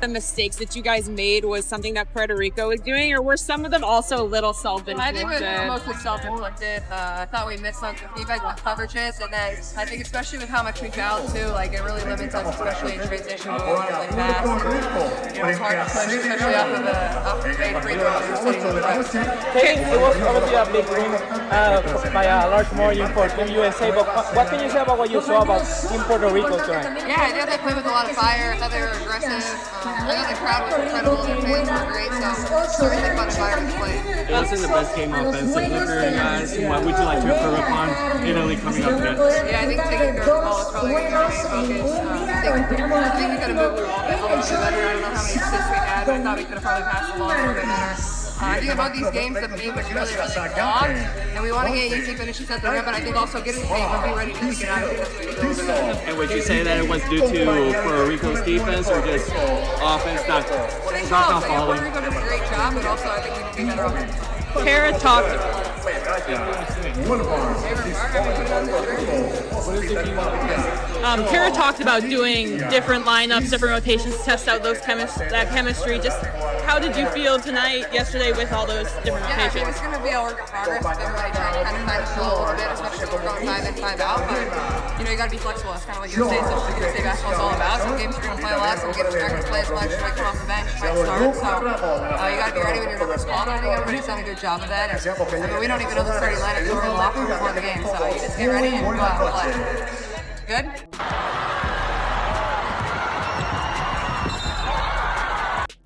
The mistakes that you guys made was something that Puerto Rico was doing, or were some of them also a little self-inflicted? I think it was mostly self-inflicted. I thought we missed some defensive coverages, and then I think especially with how much we fouled too, like it really limits us, especially in transition when we want to play fast. It's hard to push, especially off of the made free throws. It was obviously a big win by a large margin for Team USA, but what can you say about what you saw about Team Puerto Rico tonight? Yeah, I thought they played with a lot of fire. I thought they were aggressive. I thought the crowd was incredible. Their fans were great, so everything about the environment played. This is the best game offensively for you guys. What would you like to improve upon Italy coming up against? Yeah, I think taking care of the ball is probably going to be our main focus. I think we could have moved the ball a little bit better. I don't know how many assists we had, but I thought we could have probably passed the ball a little bit better. I think about these games, the paint was really long, and we want to get easy finishes at the rim, but I think also getting the paint and be ready to take it out. I think that's what it is. And would you say that it was due to Puerto Rico's defense or just offense not falling? Puerto Rico does a great job, but also I think we can be better offense. Kara talked. Kara talked about doing different lineups, different rotations to test out that chemistry. Just how did you feel tonight, yesterday, with all those different Yeah, I think rotations? it's going to be a work in progress with everybody trying to kind of find the flow a little bit, especially if we're going 5 in, 5 out. But, you gogot to be flexible. That's kind of what USA basketball is all about. Some games you're going to play a lot, some games you're not going to play as much. You might come off the bench, you might start. So, you got to be ready when your number's called. I think everybody's done a good job of that. And, we don't even know the starting lineup until we're in the locker room before the game. So, you just get ready and go out and play. Good?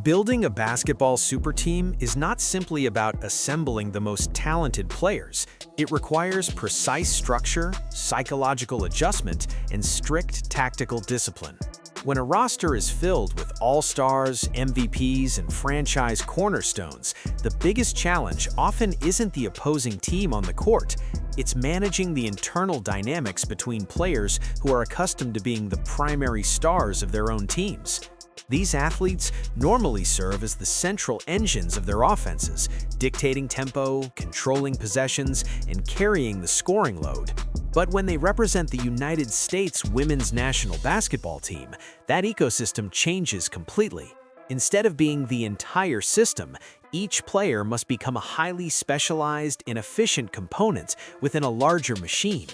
Building a basketball super team is not simply about assembling the most talented players. It requires precise structure, psychological adjustment, and strict tactical discipline. When a roster is filled with all-stars, MVPs, and franchise cornerstones, the biggest challenge often isn't the opposing team on the court. It's managing the internal dynamics between players who are accustomed to being the primary stars of their own teams. These athletes normally serve as the central engines of their offenses, dictating tempo, controlling possessions, and carrying the scoring load. But when they represent the United States women's national basketball team, that ecosystem changes completely. Instead of being the entire system, each player must become a highly specialized and efficient component within a larger machine.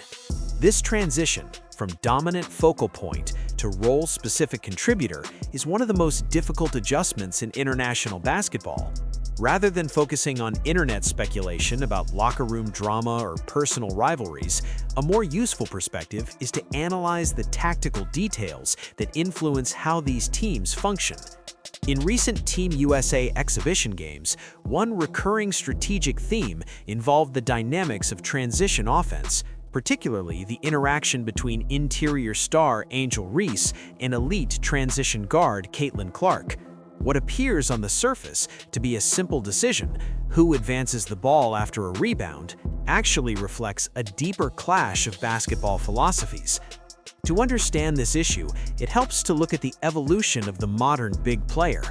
This transition from dominant focal point to role-specific contributor is one of the most difficult adjustments in international basketball. Rather than focusing on internet speculation about locker room drama or personal rivalries, a more useful perspective is to analyze the tactical details that influence how these teams function. In recent Team USA exhibition games, one recurring strategic theme involved the dynamics of transition offense, particularly the interaction between interior star Angel Reese and elite transition guard Caitlin Clark. What appears on the surface to be a simple decision, who advances the ball after a rebound, actually reflects a deeper clash of basketball philosophies. To understand this issue, it helps to look at the evolution of the modern big player.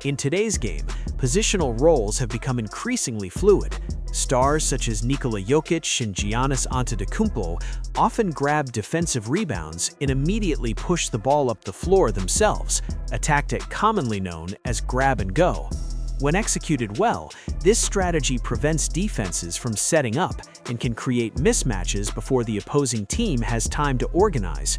In today's game, positional roles have become increasingly fluid. Stars such as Nikola Jokic and Giannis Antetokounmpo often grab defensive rebounds and immediately push the ball up the floor themselves, a tactic commonly known as grab and go. When executed well, this strategy prevents defenses from setting up and can create mismatches before the opposing team has time to organize.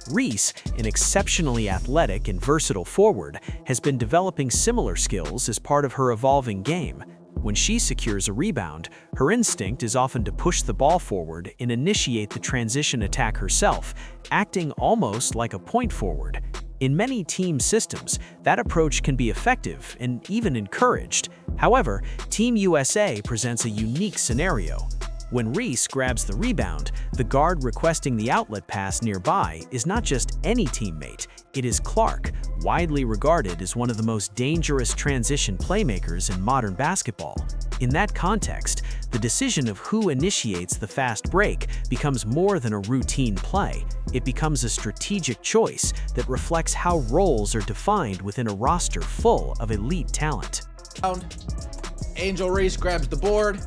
Reese, an exceptionally athletic and versatile forward, has been developing similar skills as part of her evolving game. When she secures a rebound, her instinct is often to push the ball forward and initiate the transition attack herself, acting almost like a point forward. In many team systems, that approach can be effective and even encouraged. However, Team USA presents a unique scenario. When Reese grabs the rebound, the guard requesting the outlet pass nearby is not just any teammate, it is Clark, widely regarded as one of the most dangerous transition playmakers in modern basketball. In that context, the decision of who initiates the fast break becomes more than a routine play. It becomes a strategic choice that reflects how roles are defined within a roster full of elite talent. Angel Reese grabs the board.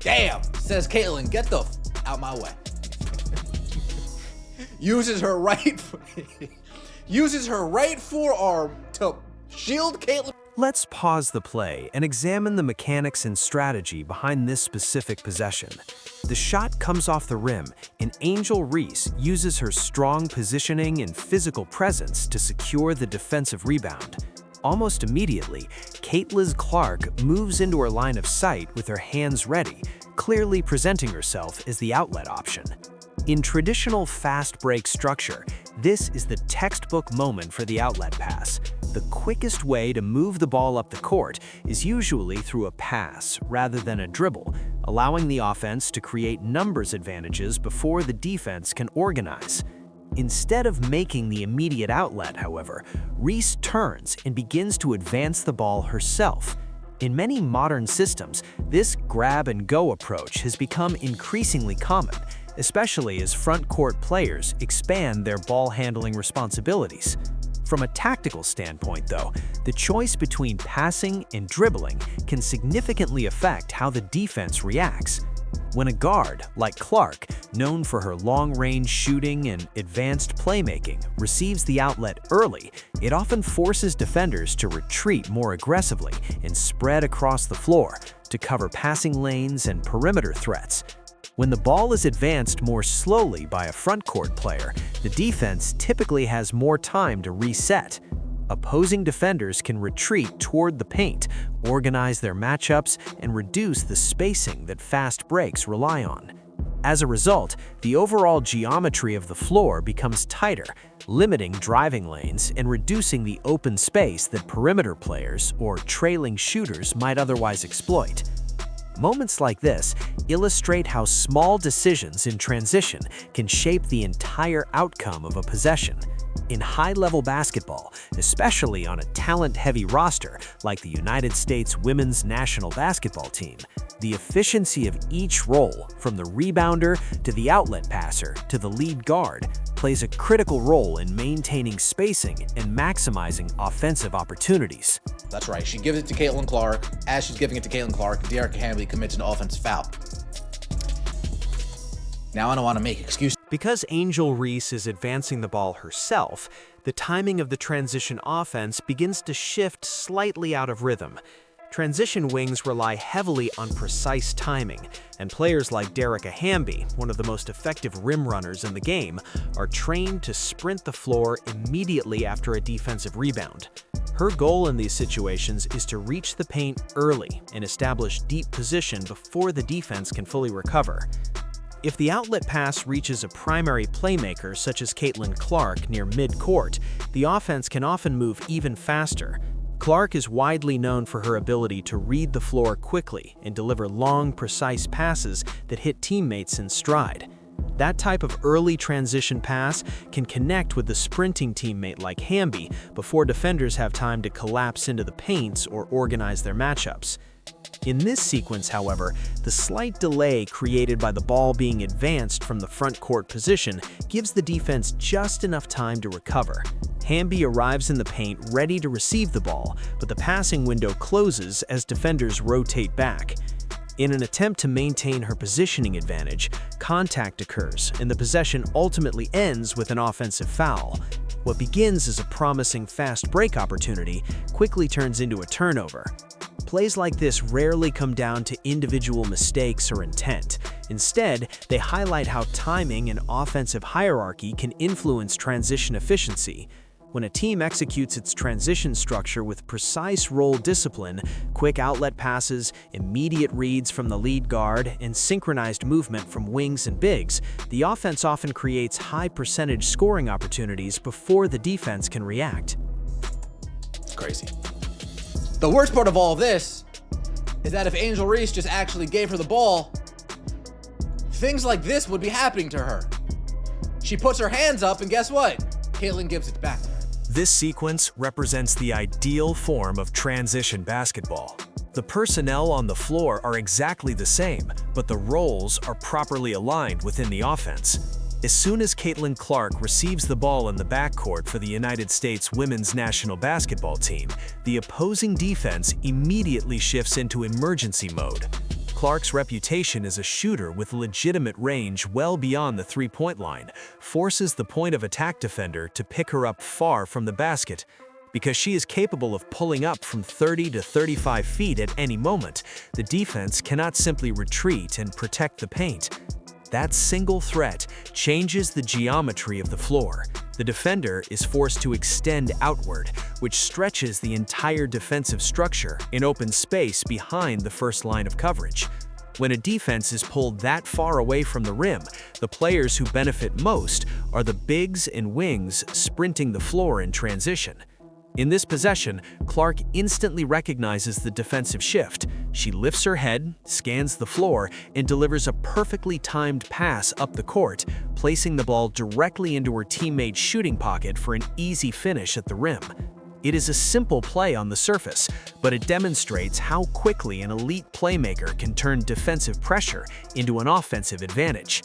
Damn, says Caitlin, get the out my way. uses her right forearm to Shield Caitlyn. Let's pause the play and examine the mechanics and strategy behind this specific possession. The shot comes off the rim, and Angel Reese uses her strong positioning and physical presence to secure the defensive rebound. Almost immediately, Caitlin Clark moves into her line of sight with her hands ready, clearly presenting herself as the outlet option. In traditional fast break structure, this is the textbook moment for the outlet pass. The quickest way to move the ball up the court is usually through a pass rather than a dribble, allowing the offense to create numbers advantages before the defense can organize. Instead of making the immediate outlet, however, Reese turns and begins to advance the ball herself. In many modern systems, this grab-and-go approach has become increasingly common, especially as front-court players expand their ball-handling responsibilities. From a tactical standpoint, though, the choice between passing and dribbling can significantly affect how the defense reacts. When a guard, like Clark, known for her long-range shooting and advanced playmaking, receives the outlet early, it often forces defenders to retreat more aggressively and spread across the floor to cover passing lanes and perimeter threats. When the ball is advanced more slowly by a front-court player, the defense typically has more time to reset. Opposing defenders can retreat toward the paint, organize their matchups, and reduce the spacing that fast breaks rely on. As a result, the overall geometry of the floor becomes tighter, limiting driving lanes and reducing the open space that perimeter players or trailing shooters might otherwise exploit. Moments like this illustrate how small decisions in transition can shape the entire outcome of a possession. In high-level basketball, especially on a talent-heavy roster like the United States women's national basketball team, the efficiency of each role, from the rebounder to the outlet passer to the lead guard, plays a critical role in maintaining spacing and maximizing offensive opportunities. That's right, she gives it to Caitlin Clark. As she's giving it to Caitlin Clark, Dearica Hamby commits an offensive foul. Now I don't want to make excuses. Because Angel Reese is advancing the ball herself, the timing of the transition offense begins to shift slightly out of rhythm. Transition wings rely heavily on precise timing, and players like Dearica Hamby, one of the most effective rim runners in the game, are trained to sprint the floor immediately after a defensive rebound. Her goal in these situations is to reach the paint early and establish deep position before the defense can fully recover. If the outlet pass reaches a primary playmaker such as Caitlin Clark near mid-court, the offense can often move even faster. Clark is widely known for her ability to read the floor quickly and deliver long, precise passes that hit teammates in stride. That type of early transition pass can connect with the sprinting teammate like Hamby before defenders have time to collapse into the paints or organize their matchups. In this sequence, however, the slight delay created by the ball being advanced from the front court position gives the defense just enough time to recover. Hamby arrives in the paint ready to receive the ball, but the passing window closes as defenders rotate back. In an attempt to maintain her positioning advantage, contact occurs, and the possession ultimately ends with an offensive foul. What begins as a promising fast break opportunity quickly turns into a turnover. Plays like this rarely come down to individual mistakes or intent. Instead, they highlight how timing and offensive hierarchy can influence transition efficiency. When a team executes its transition structure with precise role discipline, quick outlet passes, immediate reads from the lead guard, and synchronized movement from wings and bigs, the offense often creates high-percentage scoring opportunities before the defense can react. It's crazy. The worst part of all of this is that if Angel Reese just actually gave her the ball, things like this would be happening to her. She puts her hands up, and guess what? Caitlin gives it back to her. This sequence represents the ideal form of transition basketball. The personnel on the floor are exactly the same, but the roles are properly aligned within the offense. As soon as Caitlin Clark receives the ball in the backcourt for the United States women's national basketball team, the opposing defense immediately shifts into emergency mode. Clark's reputation as a shooter with legitimate range well beyond the three-point line forces the point of attack defender to pick her up far from the basket. Because she is capable of pulling up from 30 to 35 feet at any moment, the defense cannot simply retreat and protect the paint. That single threat changes the geometry of the floor. The defender is forced to extend outward, which stretches the entire defensive structure in open space behind the first line of coverage. When a defense is pulled that far away from the rim, the players who benefit most are the bigs and wings sprinting the floor in transition. In this possession, Clark instantly recognizes the defensive shift. She lifts her head, scans the floor, and delivers a perfectly timed pass up the court, placing the ball directly into her teammate's shooting pocket for an easy finish at the rim. It is a simple play on the surface, but it demonstrates how quickly an elite playmaker can turn defensive pressure into an offensive advantage.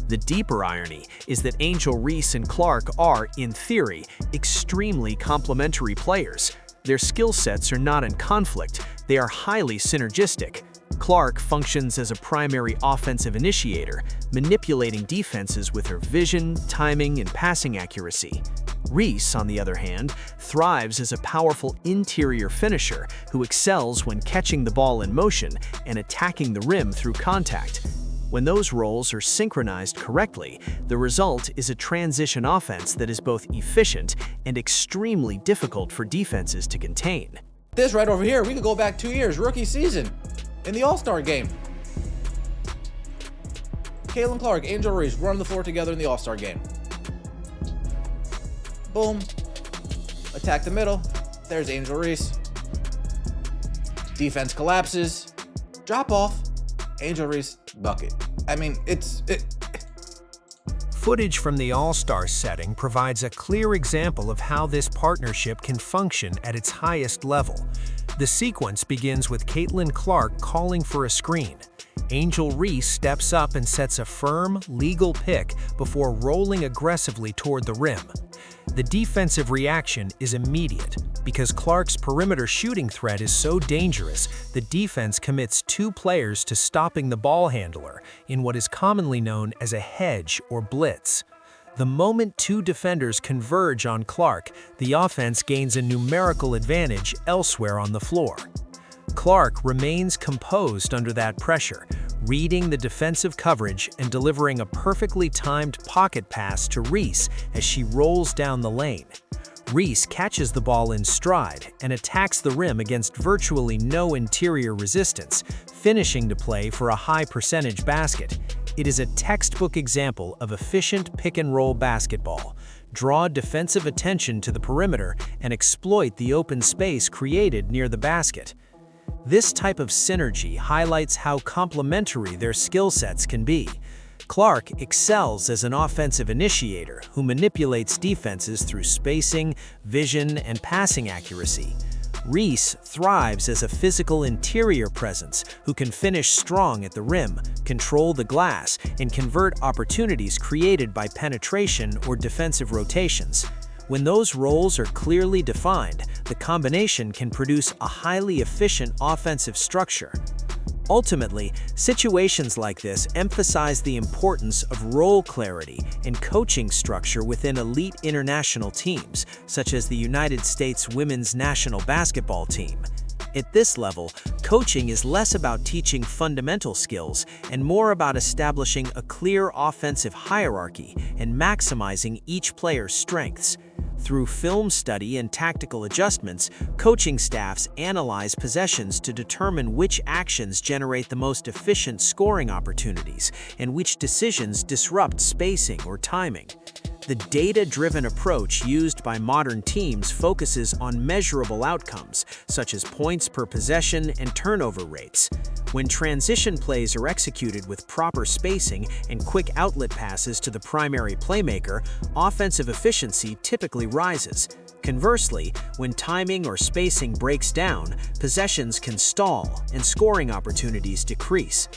The deeper irony is that Angel Reese and Clark are, in theory, extremely complementary players. Their skill sets are not in conflict, they are highly synergistic. Clark functions as a primary offensive initiator, manipulating defenses with her vision, timing, and passing accuracy. Reese, on the other hand, thrives as a powerful interior finisher who excels when catching the ball in motion and attacking the rim through contact. When those roles are synchronized correctly, the result is a transition offense that is both efficient and extremely difficult for defenses to contain. This right over here, we could go back 2 years, rookie season, in the All-Star game. Caitlin Clark, Angel Reese run the floor together in the All-Star game. Boom. Attack the middle. There's Angel Reese. Defense collapses. Drop off. Angel Reese, bucket. I mean, Footage from the All-Star setting provides a clear example of how this partnership can function at its highest level. The sequence begins with Caitlin Clark calling for a screen. Angel Reese steps up and sets a firm, legal pick before rolling aggressively toward the rim. The defensive reaction is immediate. Because Clark's perimeter shooting threat is so dangerous, the defense commits 2 players to stopping the ball handler in what is commonly known as a hedge or blitz. The moment 2 defenders converge on Clark, the offense gains a numerical advantage elsewhere on the floor. Clark remains composed under that pressure, reading the defensive coverage and delivering a perfectly timed pocket pass to Reese as she rolls down the lane. Reese catches the ball in stride and attacks the rim against virtually no interior resistance, finishing to play for a high-percentage basket. It is a textbook example of efficient pick-and-roll basketball. Draw defensive attention to the perimeter and exploit the open space created near the basket. This type of synergy highlights how complementary their skill sets can be. Clark excels as an offensive initiator who manipulates defenses through spacing, vision, and passing accuracy. Reese thrives as a physical interior presence who can finish strong at the rim, control the glass, and convert opportunities created by penetration or defensive rotations. When those roles are clearly defined, the combination can produce a highly efficient offensive structure. Ultimately, situations like this emphasize the importance of role clarity and coaching structure within elite international teams, such as the United States women's national basketball team. At this level, coaching is less about teaching fundamental skills and more about establishing a clear offensive hierarchy and maximizing each player's strengths. Through film study and tactical adjustments, coaching staffs analyze possessions to determine which actions generate the most efficient scoring opportunities and which decisions disrupt spacing or timing. The data-driven approach used by modern teams focuses on measurable outcomes, such as points per possession and turnover rates. When transition plays are executed with proper spacing and quick outlet passes to the primary playmaker, offensive efficiency typically rises. Conversely, when timing or spacing breaks down, possessions can stall and scoring opportunities decrease.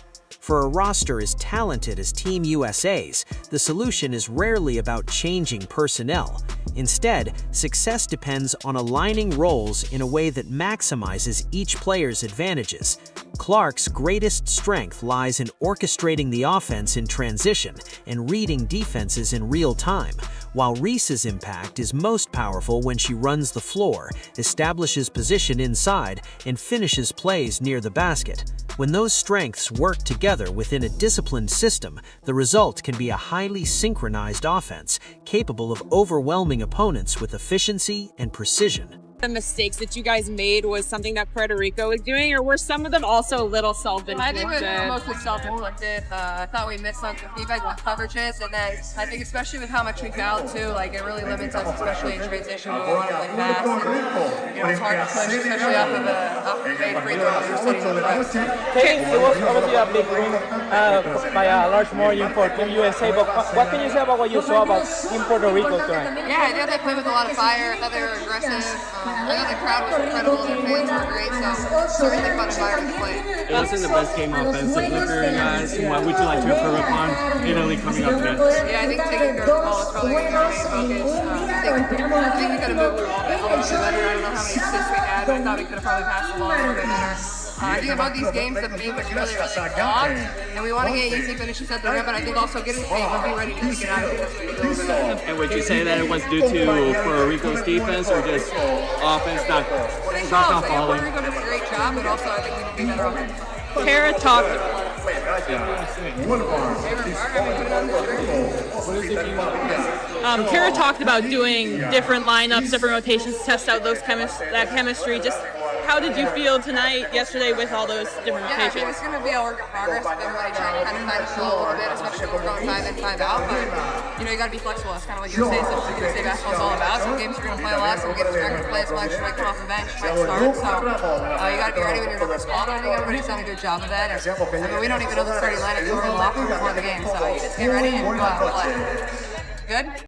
For a roster as talented as Team USA's, the solution is rarely about changing personnel. Instead, success depends on aligning roles in a way that maximizes each player's advantages. Clark's greatest strength lies in orchestrating the offense in transition and reading defenses in real time, while Reese's impact is most powerful when she runs the floor, establishes position inside, and finishes plays near the basket. When those strengths work together within a disciplined system, the result can be a highly synchronized offense, capable of overwhelming opponents with efficiency and precision. The mistakes that you guys made was something that Puerto Rico was doing, or were some of them also a little self-inflicted? I think it was mostly self-inflicted. I thought we missed some defensive coverages, and then I think especially with how much we fouled too, like it really limits us, especially in transition. We want to play fast, and it's hard to push, especially off of a made free throw when you're sitting in the post. Katie, it was obviously a big win by a large margin for Team USA, but what can you say about what you saw about Team Puerto Rico tonight? Yeah, I thought they played with a lot of fire. I thought they were aggressive. I thought the crowd was incredible. Their fans were great, so it's a really fun environment to play. It wasn't the best game offensively for you guys. What would you like to improve upon Italy coming up next? Yeah, I think taking care of the ball is probably going to be our main focus. I think we could have moved the ball a little bit better. I don't know how many assists we had, but I thought we could have probably passed the ball a little bit better. I think about these games, the paint was really long, and we want to get easy finishes at the rim, but I think also getting the paint, we'll be ready to kick it out. And would you say that it was due to Puerto Rico's defense or just offense not falling? Puerto Rico did a great job, but also I think we could be better offense. Kara talked. Kara talked about doing different lineups, different rotations to test out that chemistry. Just how did you feel tonight, yesterday, with all those different Yeah, I think rotations? it's going to be a work in progress with everybody trying to kind of find a flow a little bit, especially when we're going 5 in, 5 out. But, you know, you got to be flexible. That's kind of what you say. So USA basketball's all about. Some games you're going to play a lot. Some games you're going to play as much. You might come off the bench, you might start. So you got to be ready when your number's called. I think everybody's done a good job of that. And, I mean, we don't even know the starting lineup. So we're in the locker room before the game. So you just get ready and go out and play. Good?